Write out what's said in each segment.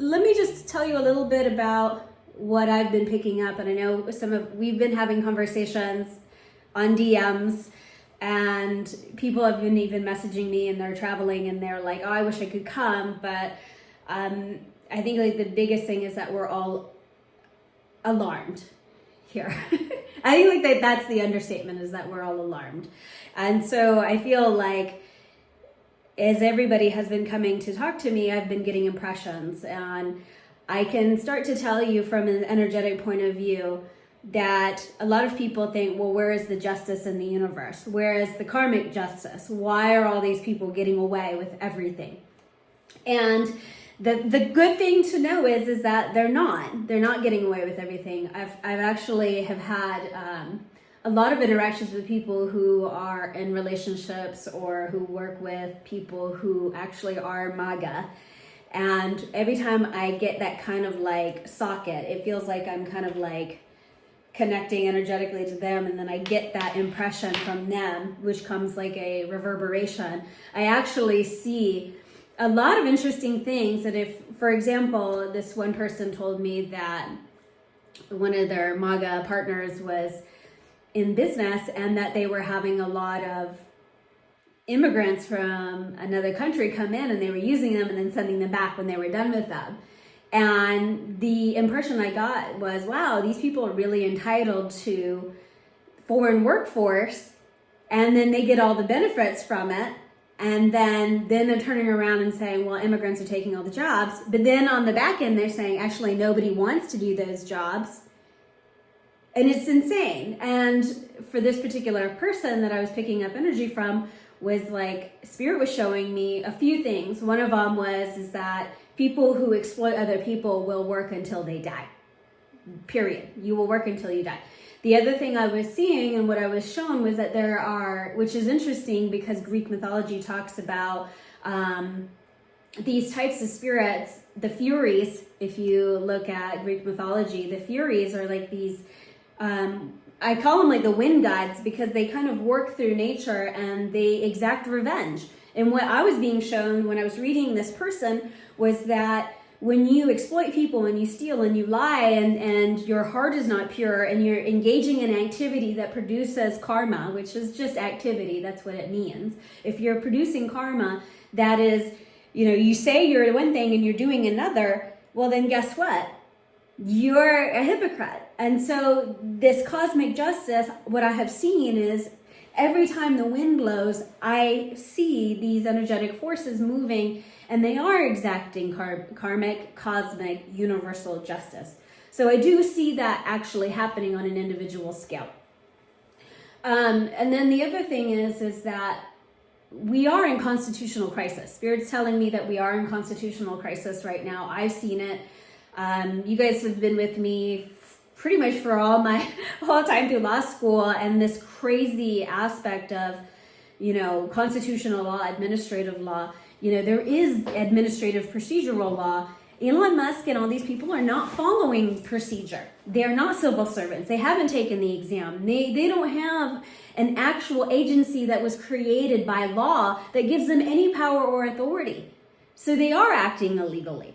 let me just tell you a little bit about what I've been picking up. And I know we've been having conversations on DMs, and people have been even messaging me, and they're traveling and they're like, oh, I wish I could come. But I think like the biggest thing is that we're all alarmed here. I think like that's the understatement, is that we're all alarmed. And so I feel like as everybody has been coming to talk to me, I've been getting impressions, and I can start to tell you from an energetic point of view that a lot of people think, well, where is the justice in the universe? Where is the karmic justice? Why are all these people getting away with everything? And the good thing to know is that they're not getting away with everything. I've actually have had a lot of interactions with people who are in relationships or who work with people who actually are MAGA. And every time I get that kind of like socket, it feels like I'm kind of like connecting energetically to them, and then I get that impression from them, which comes like a reverberation. I actually see a lot of interesting things that if, for example, this one person told me that one of their MAGA partners was in business and that they were having a lot of immigrants from another country come in, and they were using them and then sending them back when they were done with them. And the impression I got was, wow, these people are really entitled to foreign workforce, and then they get all the benefits from it. And then they're turning around and saying, well, immigrants are taking all the jobs. But then on the back end, they're saying, actually, nobody wants to do those jobs. And it's insane. And for this particular person that I was picking up energy from, was like, Spirit was showing me a few things. One of them is that people who exploit other people will work until they die. Period. You will work until you die. The other thing I was seeing and what I was shown was that there are, which is interesting because Greek mythology talks about these types of spirits, the Furies. If you look at Greek mythology, the Furies are like these, I call them like the wind gods, because they kind of work through nature and they exact revenge. And what I was being shown when I was reading this person was that when you exploit people and you steal and you lie and your heart is not pure and you're engaging in activity that produces karma, which is just activity, that's what it means. If you're producing karma, that is, you say you're one thing and you're doing another, well then guess what? You're a hypocrite. And so this cosmic justice, what I have seen is every time the wind blows, I see these energetic forces moving, and they are exacting karmic, cosmic, universal justice. So I do see that actually happening on an individual scale. And then the other thing is that we are in constitutional crisis. Spirit's telling me that we are in constitutional crisis right now. I've seen it. You guys have been with me pretty much for all my whole time through law school, and this crazy aspect of, constitutional law, administrative law. There is administrative procedural law. Elon Musk and all these people are not following procedure. They're not civil servants. They haven't taken the exam. They don't have an actual agency that was created by law that gives them any power or authority. So they are acting illegally.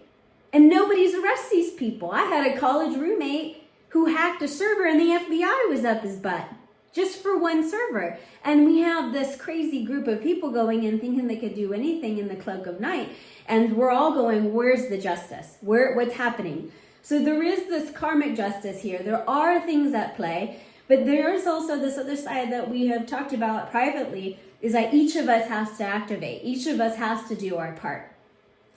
And nobody's arrested these people. I had a college roommate who hacked a server and the FBI was up his butt just for one server. And we have this crazy group of people going in thinking they could do anything in the cloak of night. And we're all going, where's the justice? What's happening? So there is this karmic justice here. There are things at play, but there is also this other side that we have talked about privately, is that each of us has to activate. Each of us has to do our part.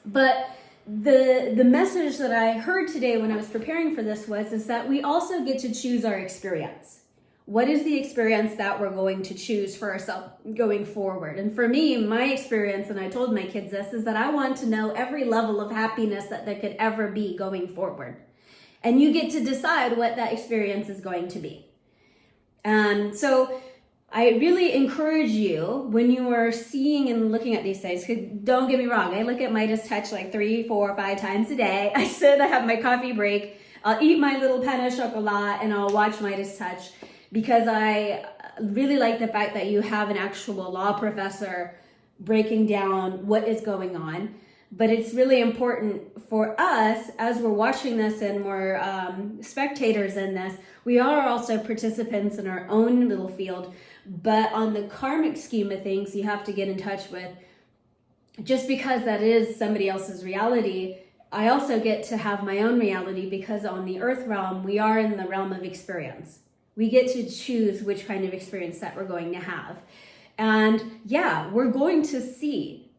But the message that I heard today when I was preparing for this is that we also get to choose our experience. What is the experience that we're going to choose for ourselves going forward? And for me, my experience, and I told my kids this, is that I want to know every level of happiness that there could ever be going forward. And you get to decide what that experience is going to be. So I really encourage you, when you are seeing and looking at these things, because don't get me wrong, I look at Midas Touch like 3, 4, 5 times a day. I have my coffee break, I'll eat my little pain au chocolat, and I'll watch Midas Touch, because I really like the fact that you have an actual law professor breaking down what is going on. But it's really important for us, as we're watching this and we're spectators in this, we are also participants in our own little field. But on the karmic scheme of things, you have to get in touch with, just because that is somebody else's reality, I also get to have my own reality, because on the earth realm, we are in the realm of experience. We get to choose which kind of experience that we're going to have. And yeah, we're going to see.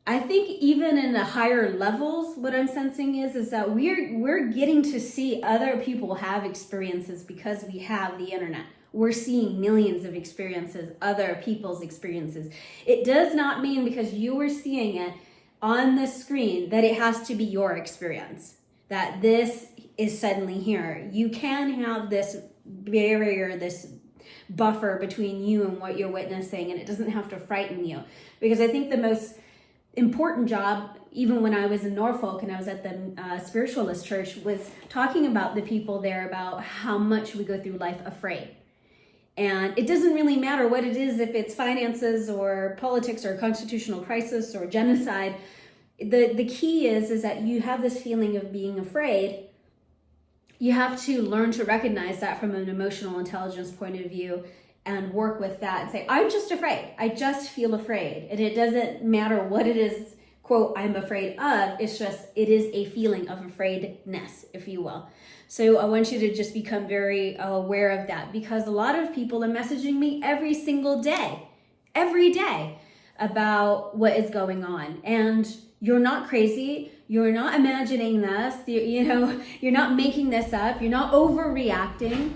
I think even in the higher levels, what I'm sensing is that we're getting to see other people have experiences because we have the internet. We're seeing millions of experiences, other people's experiences. It does not mean because you are seeing it on the screen that it has to be your experience, that this is suddenly here. You can have this barrier, this buffer between you and what you're witnessing, and it doesn't have to frighten you. Because I think the most important job, even when I was in Norfolk and I was at the spiritualist church, was talking about the people there, about how much we go through life afraid. And it doesn't really matter what it is, if it's finances or politics or constitutional crisis or genocide. The key is that you have this feeling of being afraid. You have to learn to recognize that from an emotional intelligence point of view and work with that and say, I'm just afraid. I just feel afraid. And it doesn't matter what it is, quote, I'm afraid of. It's just, it is a feeling of afraidness, if you will. So I want you to just become very aware of that, because a lot of people are messaging me every single day, about what is going on. And you're not crazy. You're not imagining this. You're not making this up. You're not overreacting.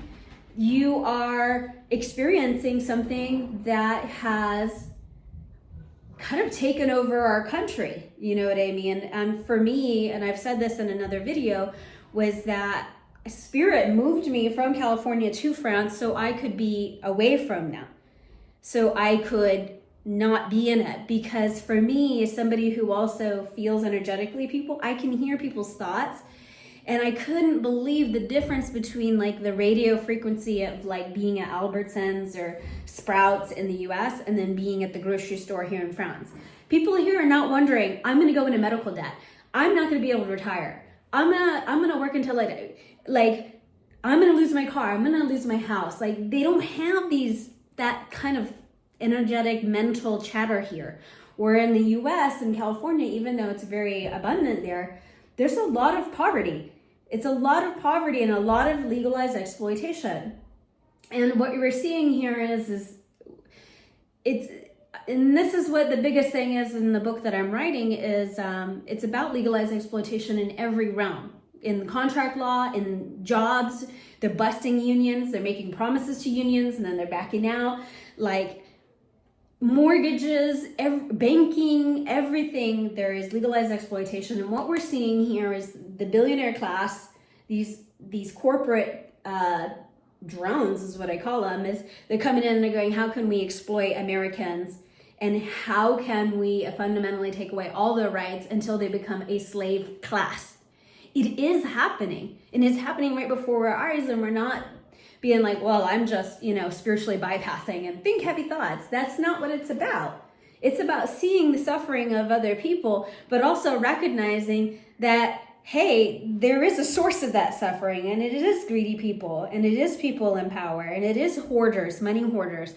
You are experiencing something that has kind of taken over our country. You know what I mean? And for me, and I've said this in another video, was that Spirit moved me from California to France so I could be away from them. So I could not be in it. Because for me, as somebody who also feels energetically people, I can hear people's thoughts. And I couldn't believe the difference between like the radio frequency of like being at Albertsons or Sprouts in the US and then being at the grocery store here in France. People here are not wondering, I'm going to go into medical debt. I'm not going to be able to retire. I'm going to work until like I'm going to lose my car. I'm going to lose my house. Like they don't have that kind of energetic mental chatter here. Where in the US and California, even though it's very abundant there's a lot of poverty. It's a lot of poverty and a lot of legalized exploitation. And what you're seeing here is and this is what the biggest thing is in the book that I'm writing is it's about legalized exploitation in every realm. In contract law, in jobs, they're busting unions, they're making promises to unions and then they're backing out. Like mortgages, banking, everything, there is legalized exploitation. And what we're seeing here is the billionaire class, these corporate drones is what I call them, is they're coming in and they're going, how can we exploit Americans? And how can we fundamentally take away all their rights until they become a slave class? It is happening, and it's happening right before our eyes, and we're not being like, well, I'm just, spiritually bypassing and think happy thoughts. That's not what it's about. It's about seeing the suffering of other people, but also recognizing that, hey, there is a source of that suffering, and it is greedy people, and it is people in power, and it is hoarders, money hoarders.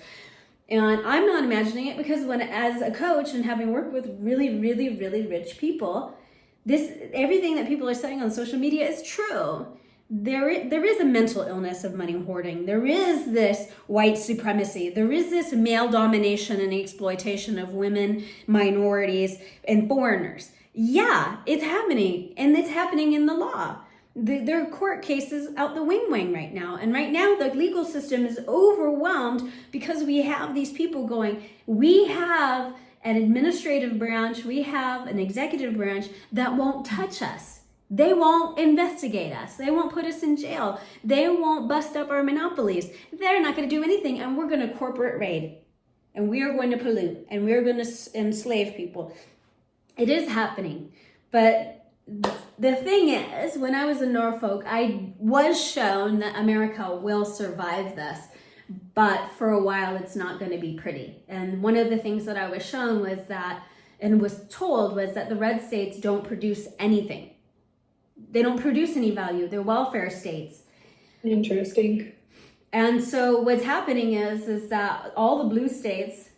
And I'm not imagining it because as a coach and having worked with really, really, really rich people, everything that people are saying on social media is true. There is a mental illness of money hoarding. There is this white supremacy. There is this male domination and exploitation of women, minorities, and foreigners. Yeah, it's happening, and it's happening in the law. There are court cases out the wing right now. And right now, the legal system is overwhelmed because we have these people going, we have an administrative branch, we have an executive branch that won't touch us. They won't investigate us. They won't put us in jail. They won't bust up our monopolies. They're not going to do anything, and we're going to corporate raid. And we are going to pollute, and we're going to enslave people. It is happening. But the thing is, when I was in Norfolk, I was shown that America will survive this. But for a while, it's not going to be pretty. And one of the things that I was shown was that and was told was that the red states don't produce anything. They don't produce any value. They're welfare states. Interesting. And so what's happening is that all the blue states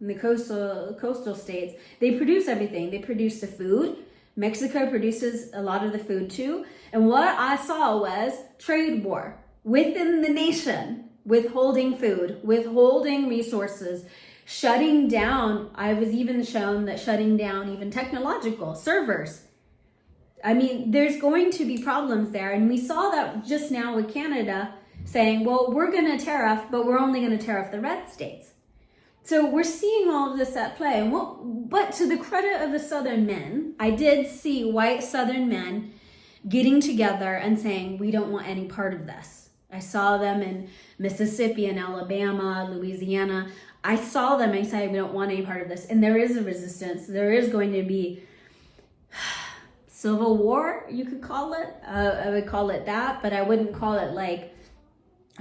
and the coastal states, they produce everything. They produce the food. Mexico produces a lot of the food too. And what I saw was trade war within the nation, withholding food, withholding resources, shutting down. I was even shown that shutting down even technological servers. I mean, there's going to be problems there. And we saw that just now with Canada saying, well, we're going to tariff, but we're only going to tariff the red states. So we're seeing all of this at play. But to the credit of the Southern men, I did see white Southern men getting together and saying, we don't want any part of this. I saw them in Mississippi and Alabama, Louisiana. I saw them and say, we don't want any part of this. And there is a resistance. There is going to be civil war, you could call it. I would call it that, but I wouldn't call it like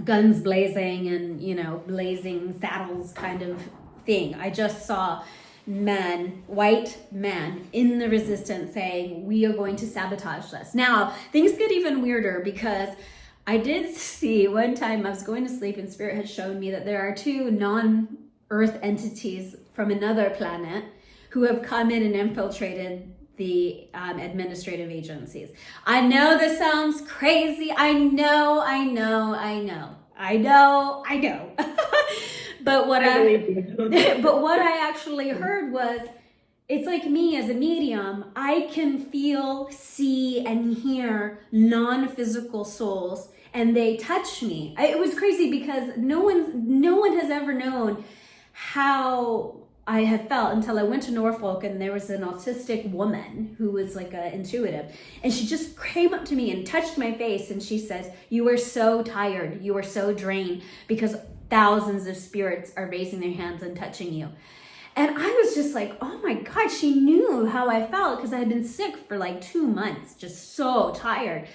guns blazing and, blazing saddles kind of thing. I just saw white men in the resistance saying, we are going to sabotage this. Now, things get even weirder because I did see one time I was going to sleep and Spirit had shown me that there are 2 non-Earth entities from another planet who have come in and infiltrated the administrative agencies. I know this sounds crazy. I know. But what I actually heard was, it's like me as a medium, I can feel, see, and hear non-physical souls, and they touch me. It was crazy because no one has ever known how I have felt until I went to Norfolk, and there was an autistic woman who was like an intuitive, and she just came up to me and touched my face, and she says, you are so tired, you are so drained, because thousands of spirits are raising their hands and touching you. And I was just like, oh my God, she knew how I felt because I had been sick for like 2 months, just so tired.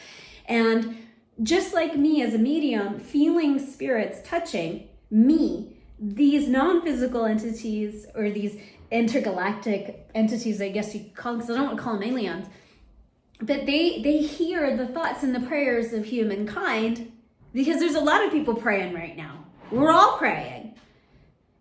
And just like me as a medium, feeling spirits touching me, these non-physical entities or these intergalactic entities, I guess you call them, because I don't want to call them aliens, but they hear the thoughts and the prayers of humankind, because there's a lot of people praying right now. We're all praying.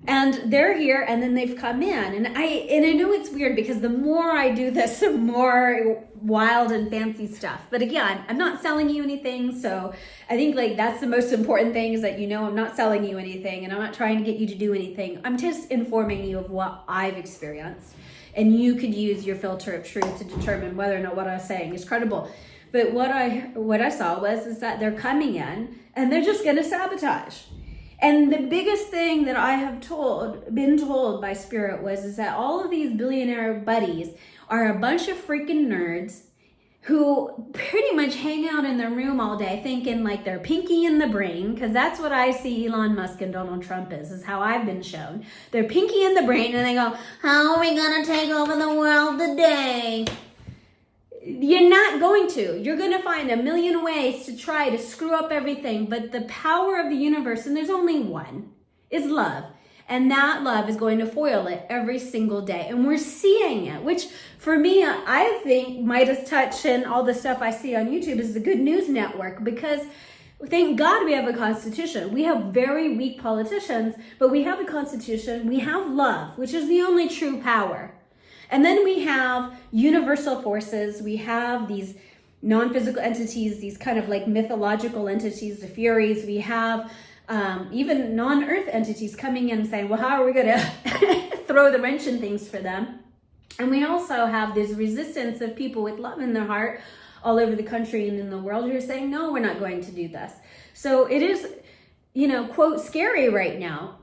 And they're here, and then they've come in. And I know it's weird because the more I do this, the more wild and fancy stuff. But again, I'm not selling you anything. So I think like that's the most important thing, is that I'm not selling you anything, and I'm not trying to get you to do anything. I'm just informing you of what I've experienced. And you could use your filter of truth to determine whether or not what I was saying is credible. But what I saw is that they're coming in and they're just going to sabotage. And the biggest thing that I have been told by Spirit is that all of these billionaire buddies are a bunch of freaking nerds who pretty much hang out in their room all day thinking like they're Pinky in the brain, because that's what I see Elon Musk and Donald Trump is how I've been shown. They're Pinky in the brain, and they go, how are we going to take over the world today? You're not going to. You're going to find a million ways to try to screw up everything. But the power of the universe, and there's only one, is love. And that love is going to foil it every single day. And we're seeing it, which for me, I think Midas Touch and all the stuff I see on YouTube is a good news network, because thank God we have a constitution. We have very weak politicians, but we have a constitution. We have love, which is the only true power. And then we have universal forces. We have these non-physical entities, these kind of like mythological entities, the Furies. We have even non-earth entities coming in and saying, well, how are we going to throw the wrench in things for them? And we also have this resistance of people with love in their heart all over the country and in the world who are saying, no, we're not going to do this. So it is, quote, scary right now.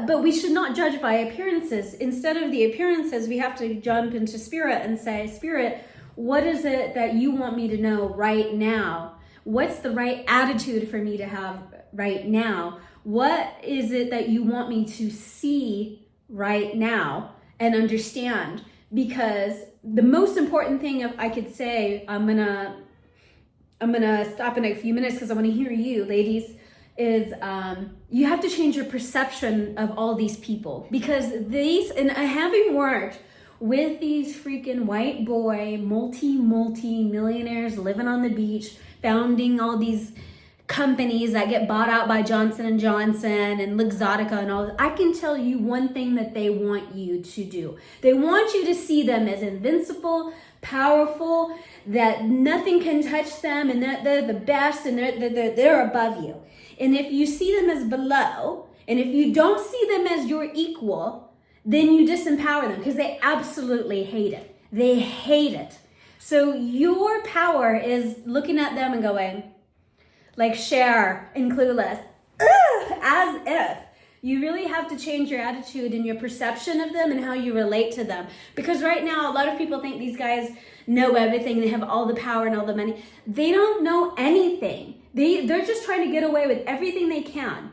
But we should not judge by appearances. Instead of the appearances, we have to jump into Spirit and say, Spirit, what is it that you want me to know right now? What's the right attitude for me to have right now? What is it that you want me to see right now and understand? Because the most important thing, if I could say, I'm gonna stop in a few minutes because I want to hear you, ladies, is you have to change your perception of all these people, because these, and having worked with these freaking white boy, multi-millionaires living on the beach, founding all these companies that get bought out by Johnson & Johnson and Luxottica and all this. I can tell you one thing that they want you to do. They want you to see them as invincible, powerful, that nothing can touch them, and that they're the best, and they're above you. And if you see them as below, and if you don't see them as your equal, then you disempower them, because they absolutely hate it. They hate it. So your power is looking at them and going, like Cher in Clueless, as if. You really have to change your attitude and your perception of them and how you relate to them. Because right now, a lot of people think these guys know everything. They have all the power and all the money. They don't know anything. They're just trying to get away with everything they can.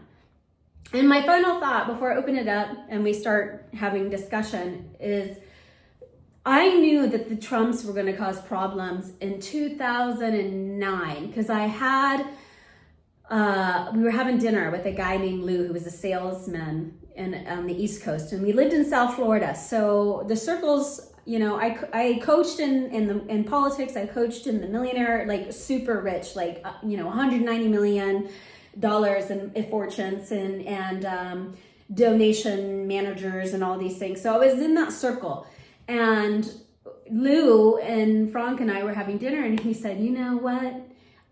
And my final thought before I open it up and we start having discussion is, I knew that the Trumps were going to cause problems in 2009 because we were having dinner with a guy named Lou who was a salesman on the East Coast, and we lived in South Florida. So the circles, I coached in politics. I coached in the millionaire, like super rich, like $190 million in fortunes and donation managers and all these things. So I was in that circle, and Lou and Frank and I were having dinner, and he said, "You know what?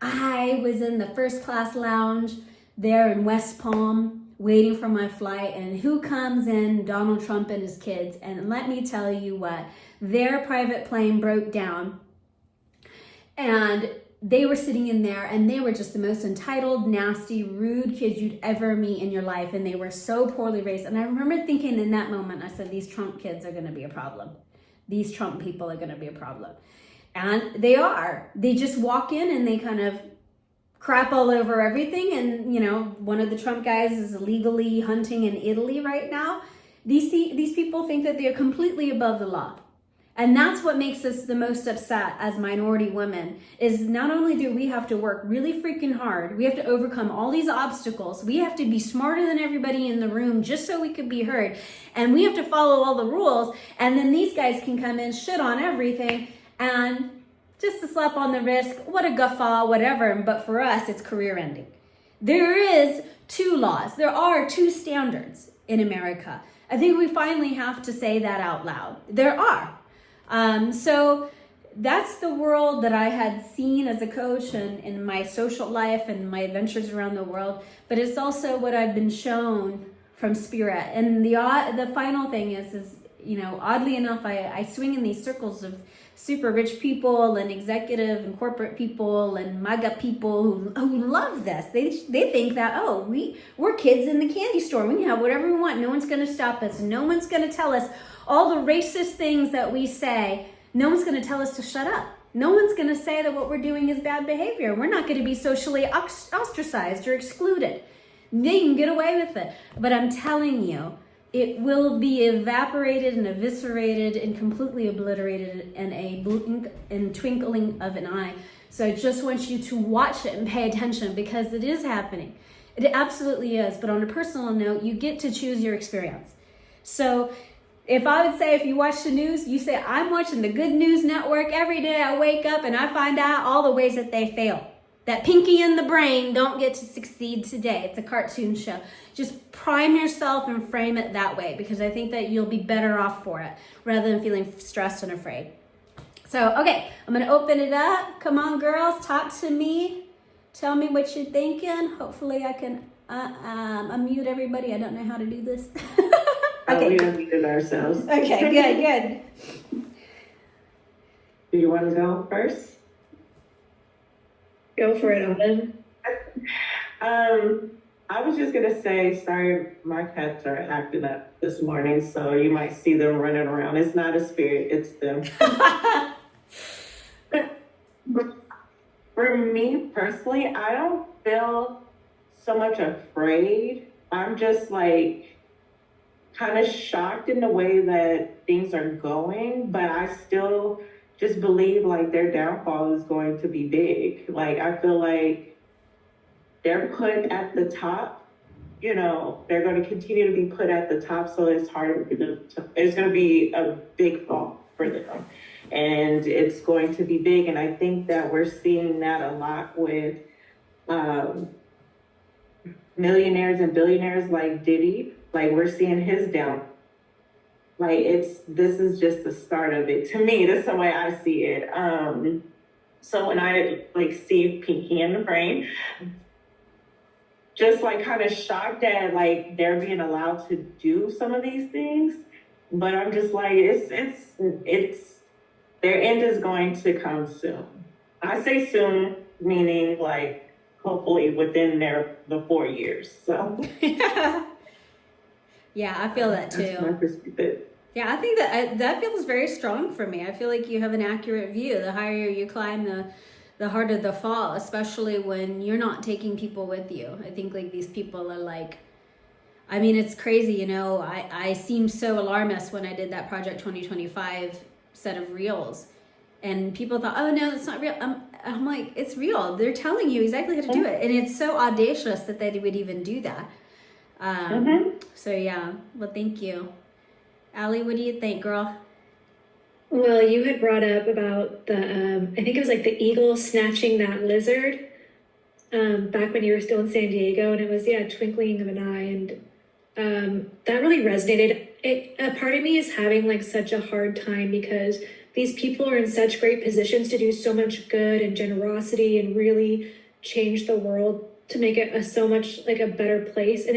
I was in the first class lounge there in West Palm waiting for my flight, and who comes in? Donald Trump and his kids. And let me tell you what, their private plane broke down, and they were sitting in there, and they were just the most entitled, nasty, rude kids you'd ever meet in your life, and they were so poorly raised." And I remember thinking in that moment, I said, these Trump kids are going to be a problem. These Trump people are going to be a problem. And they are. They just walk in and they kind of crap all over everything. And, one of the Trump guys is illegally hunting in Italy right now. These people think that they're completely above the law. And that's what makes us the most upset as minority women, is not only do we have to work really freaking hard, we have to overcome all these obstacles. We have to be smarter than everybody in the room just so we could be heard. And we have to follow all the rules. And then these guys can come in, shit on everything, and just a slap on the wrist, what a guffaw, whatever. But for us, it's career ending. There is two laws. There are two standards in America. I think we finally have to say that out loud. There are. So that's the world that I had seen as a coach and in my social life and my adventures around the world. But it's also what I've been shown from Spirit. And the final thing is oddly enough, I swing in these circles of super rich people and executive and corporate people and MAGA people who love this. They think that, we're kids in the candy store. We can have whatever we want. No one's going to stop us. No one's going to tell us all the racist things that we say. No one's going to tell us to shut up. No one's going to say that what we're doing is bad behavior. We're not going to be socially ostracized or excluded. They can get away with it. But I'm telling you, it will be evaporated and eviscerated and completely obliterated in a twinkling of an eye. So I just want you to watch it and pay attention, because it is happening. It absolutely is. But on a personal note, you get to choose your experience. So if I would say, if you watch the news, you say, I'm watching the Good News Network every day. I wake up and I find out all the ways that they fail. That Pinky and the Brain don't get to succeed today. It's a cartoon show. Just prime yourself and frame it that way, because I think that you'll be better off for it rather than feeling stressed and afraid. So, okay, I'm going to open it up. Come on, girls, talk to me. Tell me what you're thinking. Hopefully I can unmute everybody. I don't know how to do this. Okay. We unmuted ourselves. Okay, good. Do you want to go first? Go for it, Ellen. I was just gonna say, sorry, my cats are acting up this morning, so you might see them running around. It's not a spirit, it's them. For me personally, I don't feel so much afraid. I'm just like kind of shocked in the way that things are going, but I still just believe like their downfall is going to be big. Like, I feel like they're put at the top you know, they're going to continue to be put at the top. So it's hard for them it's going to be a big fall for them. And it's going to be big. And I think that we're seeing that a lot with millionaires and billionaires like Diddy. Like, we're seeing his down. Like, this is just the start of it. To me, that's the way I see it. So when I like see Pinky in the Brain, just like kind of shocked that like they're being allowed to do some of these things, but I'm just like, it's their end is going to come soon. I say soon, meaning like hopefully within the 4 years. So Yeah, I feel that too. That's my perspective. Yeah, I think that feels very strong for me. I feel like you have an accurate view. The higher you climb, the harder the fall, especially when you're not taking people with you. I think like these people are like, I mean, it's crazy, you know, I seemed so alarmist when I did that Project 2025 set of reels. And people thought, oh no, that's not real. I'm like, it's real. They're telling you exactly how to do it. And it's so audacious that they would even do that. So yeah, well, thank you. Allie, what do you think, girl? Well, you had brought up about the, I think it was like the eagle snatching that lizard back when you were still in San Diego, and it was, yeah, twinkling of an eye. And that really resonated. A part of me is having like such a hard time because these people are in such great positions to do so much good and generosity and really change the world to make it so much like a better place. And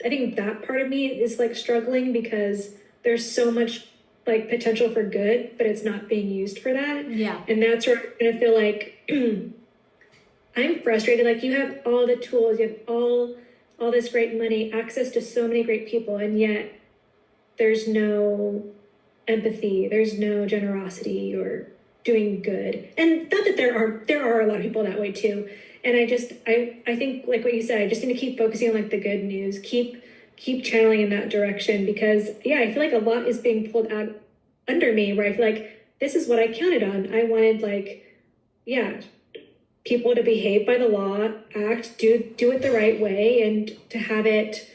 I think that part of me is like struggling because there's so much like potential for good, but it's not being used for that. Yeah. And that's where I'm gonna feel like I'm frustrated. Like, you have all the tools, you have all this great money, access to so many great people, and yet there's no empathy, there's no generosity or doing good. And not that there are a lot of people that way too. And I think like what you said, I just need to keep focusing on like the good news, keep channeling in that direction, because yeah, I feel like a lot is being pulled out under me where I feel like this is what I counted on. I wanted like, yeah, people to behave by the law, act, do it the right way, and to have it,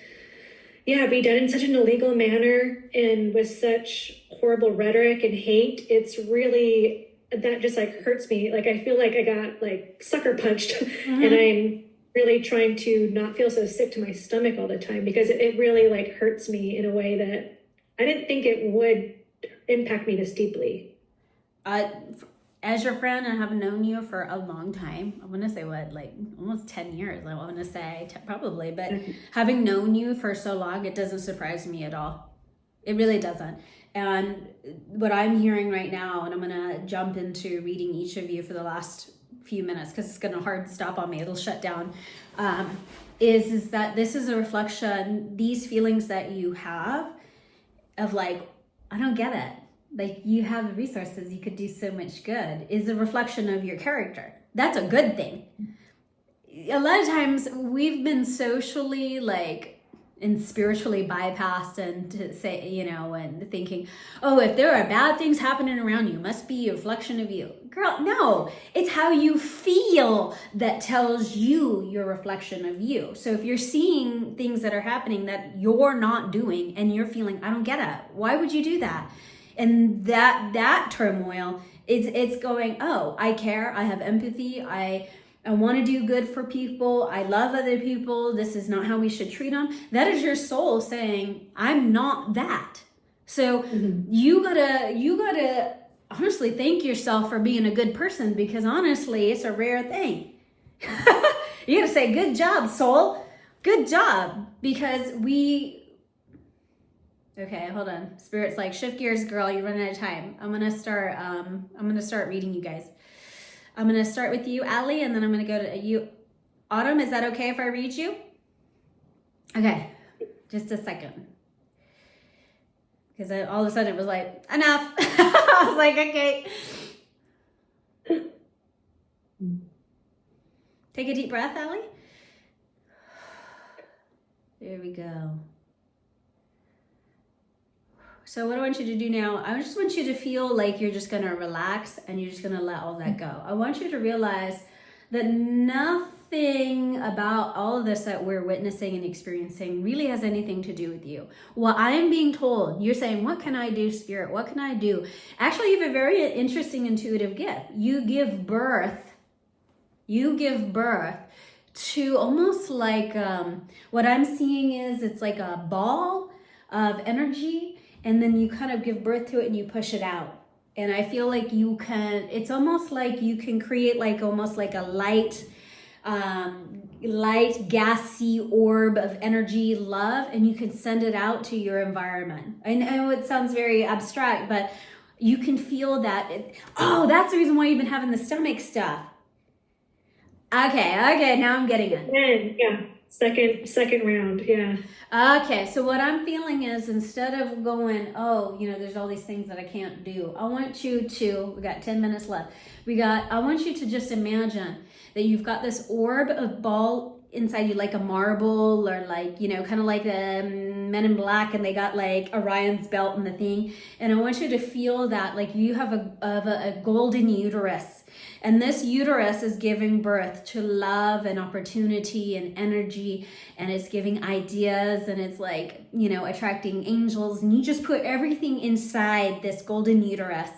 yeah, be done in such an illegal manner and with such horrible rhetoric and hate. It's really, that just like hurts me. Like, I feel like I got like sucker punched and I'm really trying to not feel so sick to my stomach all the time, because it really like hurts me in a way that I didn't think it would impact me this deeply. As your friend, I have known you for a long time. I want to say what, like almost 10 years, I want to say probably, but having known you for so long, it doesn't surprise me at all. It really doesn't. And what I'm hearing right now, and I'm going to jump into reading each of you for the last few minutes because it's going to hard stop on me. It'll shut down. Is that this is a reflection, these feelings that you have of like, I don't get it. Like, you have the resources, you could do so much good, is a reflection of your character. That's a good thing. A lot of times we've been socially like and spiritually bypassed and to say, you know, and thinking, oh, if there are bad things happening around you, it must be a reflection of you. Girl, no, it's how you feel that tells you your reflection of you. So if you're seeing things that are happening that you're not doing and you're feeling, I don't get it, why would you do that? And that turmoil, it's going, oh, I care, I have empathy, I want to do good for people, I love other people, this is not how we should treat them. That is your soul saying, I'm not that. So you gotta honestly thank yourself for being a good person, because honestly, it's a rare thing. You gotta say, good job, soul, good job, because okay, hold on. Spirit's like, shift gears, girl. You're running out of time. I'm gonna start reading you guys. I'm gonna start with you, Allie, and then I'm gonna go to you, Autumn. Is that okay if I read you? Okay, just a second, because all of a sudden it was like, enough. I was like, okay. Take a deep breath, Allie. There we go. So what I want you to do now, I just want you to feel like you're just going to relax and you're just going to let all that go. I want you to realize that nothing about all of this that we're witnessing and experiencing really has anything to do with you. What I am being told, you're saying, what can I do, Spirit? What can I do? Actually, you have a very interesting intuitive gift. You give birth to almost like, what I'm seeing is it's like a ball of energy, and then you kind of give birth to it and you push it out. And I feel like you can, it's almost like you can create like almost like a light, gassy orb of energy, love, and you can send it out to your environment. I know it sounds very abstract, but you can feel that. That's the reason why you've been having the stomach stuff. Okay, now I'm getting it. And yeah, second round, yeah. Okay, so what I'm feeling is instead of going, there's all these things that I can't do, I want you to, we got 10 minutes left. I want you to just imagine that you've got this orb of ball inside you, like a marble, or like, kind of like the Men in Black, and they got like Orion's belt and the thing. And I want you to feel that like you have a golden uterus. And this uterus is giving birth to love and opportunity and energy, and it's giving ideas, and it's like, attracting angels. And you just put everything inside this golden uterus,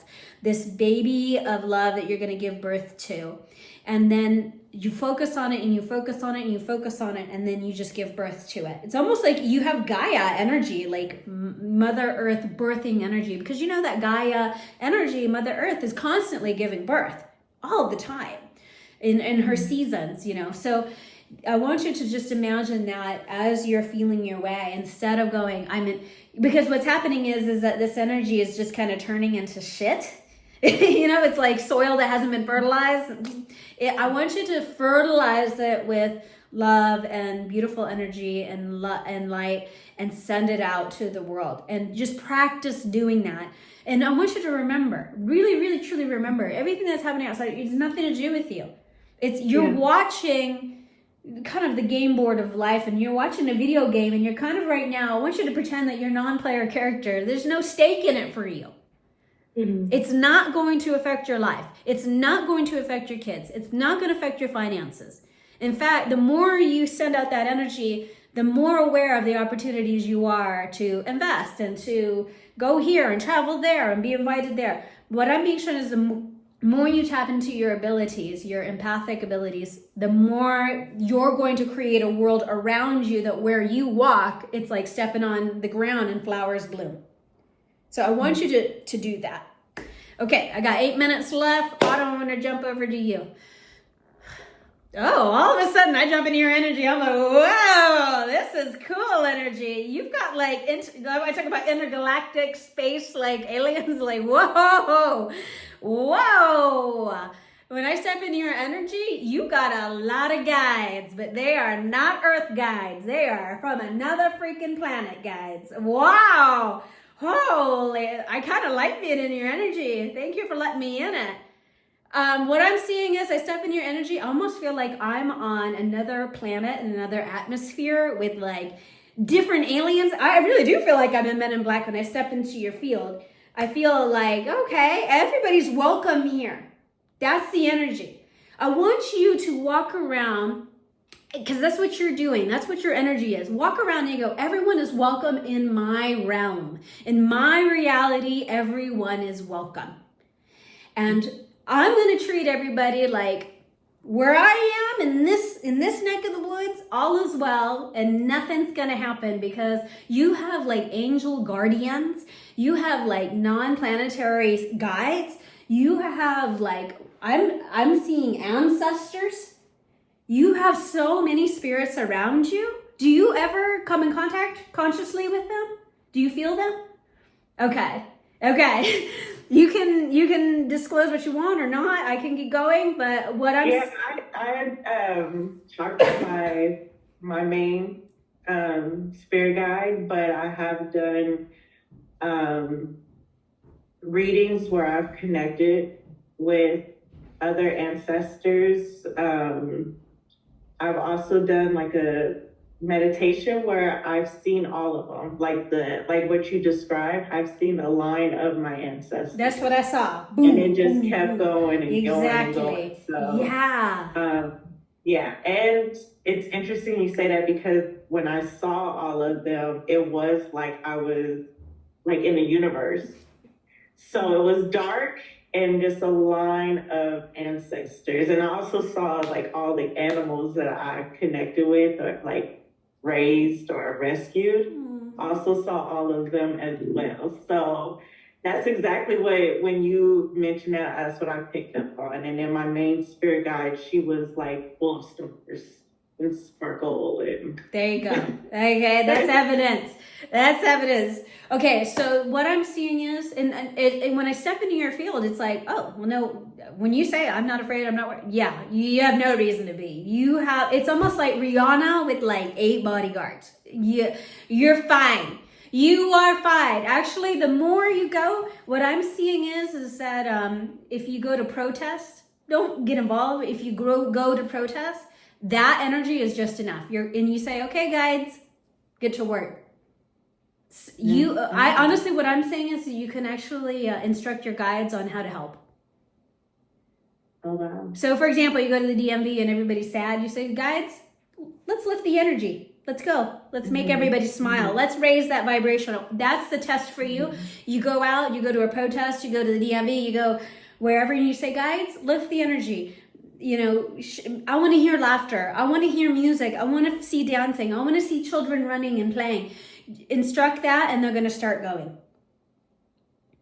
this baby of love that you're going to give birth to. And then you focus on it, and you focus on it, and you focus on it, and then you just give birth to it. It's almost like you have Gaia energy, like Mother Earth birthing energy, because you know that Gaia energy, Mother Earth, is constantly giving birth all the time in her seasons, So I want you to just imagine that as you're feeling your way, instead of going, because what's happening is that this energy is just kind of turning into shit. It's like soil that hasn't been fertilized. I want you to fertilize it with love and beautiful energy and light, and send it out to the world, and just practice doing that. And I want you to remember, really, really, truly remember, everything that's happening outside, it's nothing to do with you. You're watching kind of the game board of life, and you're watching a video game, and you're kind of right now, I want you to pretend that you're a non-player character. There's no stake in it for you. Mm-hmm. It's not going to affect your life. It's not going to affect your kids. It's not going to affect your finances. In fact, the more you send out that energy, the more aware of the opportunities you are to invest and to go here and travel there and be invited there. What I'm being shown is the more you tap into your abilities, your empathic abilities, the more you're going to create a world around you that where you walk, it's like stepping on the ground and flowers bloom. So I want you to do that. Okay, I got 8 minutes left. I don't want to jump over to you. Oh, all of a sudden I jump into your energy. I'm like, whoa, this is cool energy. You've got like, I talk about intergalactic space, like aliens, like, whoa. When I step into your energy, you got a lot of guides, but they are not Earth guides. They are from another freaking planet guides. Wow. Holy, I kind of like being in your energy. Thank you for letting me in it. What I'm seeing is I step in your energy, I almost feel like I'm on another planet and another atmosphere with like different aliens. I really do feel like I'm in Men in Black when I step into your field. I feel like, okay, everybody's welcome here. That's the energy. I want you to walk around, because that's what you're doing. That's what your energy is. Walk around and you go, everyone is welcome in my realm. In my reality, everyone is welcome. And I'm going to treat everybody like where I am in this neck of the woods, all is well, and nothing's going to happen, because you have like angel guardians. You have like non-planetary guides. You have like, I'm seeing ancestors. You have so many spirits around you. Do you ever come in contact consciously with them? Do you feel them? Okay. You can disclose what you want or not. I can keep going, but what I'm... Yeah, I talked to my main spirit guide, but I have done readings where I've connected with other ancestors. I've also done like a meditation where I've seen all of them, like what you described. I've seen a line of my ancestors. That's what I saw. Boom, and it just boom, kept boom. going and exactly. going and going. So yeah. Yeah, and it's interesting you say that because when I saw all of them, it was like I was like in the universe. So it was dark and just a line of ancestors. And I also saw like all the animals that I connected with or like raised or rescued. Also saw all of them as well. So that's exactly what, when you mentioned that, that's what I picked up on. And then my main spirit guide, she was like full of stars and sparkle. And There you go. Okay, that's evidence. That's evidence. Okay, so what I'm seeing is, and when I step into your field, it's like, oh, well, no, when you say I'm not afraid, I'm not worried, yeah, you have no reason to be. You have, it's almost like Rihanna with like 8 bodyguards. You're fine. You are fine. Actually, the more you go, what I'm seeing is that if you go to protest, don't get involved. If you go to protest, that energy is just enough. You say, okay, guides, get to work. I honestly, what I'm saying is that you can actually instruct your guides on how to help. Oh, wow. So, for example, you go to the DMV and everybody's sad. You say, guides, let's lift the energy. Let's go. Let's make everybody smile. Let's raise that vibration. That's the test for you. You go out, you go to a protest, you go to the DMV, you go wherever, and you say, guides, lift the energy. You know, I want to hear laughter. I want to hear music. I want to see dancing. I want to see children running and playing. Instruct that, and they're going to start going.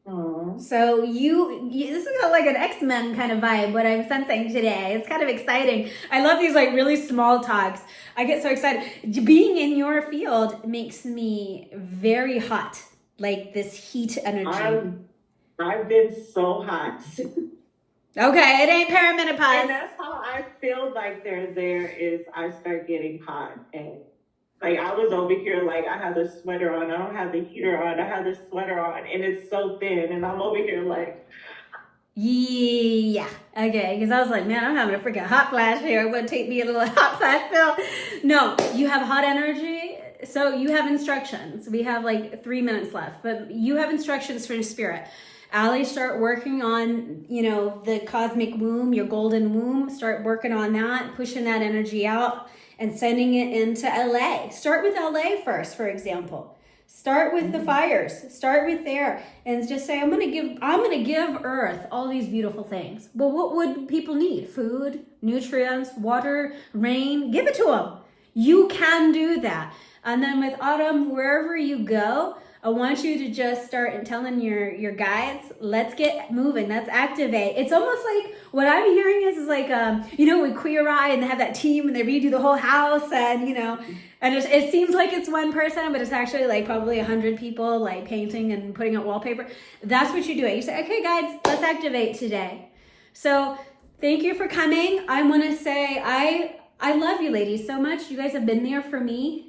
Aww. So this is like an X-Men kind of vibe, what I'm sensing today. It's kind of exciting. I love these like really small talks. I get so excited. Being in your field makes me very hot, like this heat energy. I've been so hot. Okay, it ain't perimenopause. And that's how I feel like they're there is I start getting hot. And like I was over here, like I have the sweater on, I don't have the heater on, I have the sweater on, and it's so thin. And I'm over here like, yeah, okay, because I was like, man, I'm having a freaking hot flash here. It would take me a little hot flash pill. No, you have hot energy. So you have instructions. We have like 3 minutes left, but you have instructions for the spirit. Allie, start working on, the cosmic womb, your golden womb. Start working on that, pushing that energy out and sending it into LA. Start with LA first, for example. Start with the fires. Start with there and just say, I'm gonna give Earth all these beautiful things. Well, what would people need? Food, nutrients, water, rain. Give it to them. You can do that. And then with Autumn, wherever you go, I want you to just start telling your guides, let's get moving, let's activate. It's almost like what I'm hearing is like, with Queer Eye and they have that team and they redo the whole house and, and it seems like it's one person, but it's actually like probably 100 people like painting and putting out wallpaper. That's what you're doing. You say, okay, guides, let's activate today. So thank you for coming. I want to say, I love you ladies so much. You guys have been there for me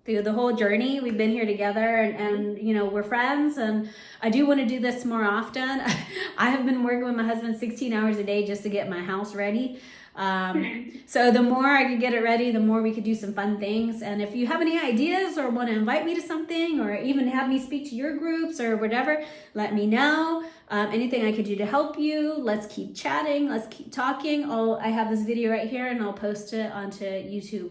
through the whole journey. We've been here together and we're friends, and I do want to do this more often. I have been working with my husband 16 hours a day just to get my house ready. So the more I could get it ready, the more we could do some fun things. And if you have any ideas or want to invite me to something or even have me speak to your groups or whatever, let me know. Anything I could do to help you, let's keep chatting, let's keep talking. I have this video right here and I'll post it onto YouTube.